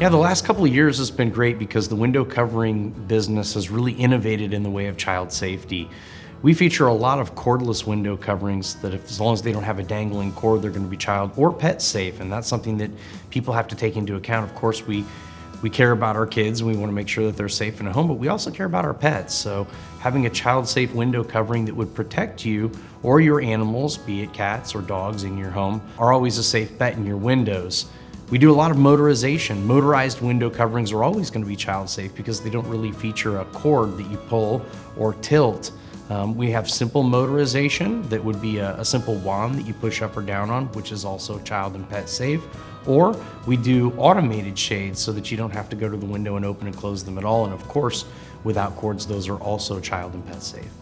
Yeah, the last couple of years has been great because the window covering business has really innovated in the way of child safety. We feature a lot of cordless window coverings that as long as they don't have a dangling cord, they're going to be child or pet safe. And that's something that people have to take into account. Of course, we care about our kids and we want to make sure that they're safe in a home, but we also care about our pets. So having a child safe window covering that would protect you or your animals, be it cats or dogs in your home, are always a safe bet in your windows. We do a lot of motorization. Motorized window coverings are always going to be child safe because they don't really feature a cord that you pull or tilt. We have simple motorization that would be a simple wand that you push up or down on, which is also child and pet safe. Or we do automated shades so that you don't have to go to the window and open and close them at all. And of course, without cords, those are also child and pet safe.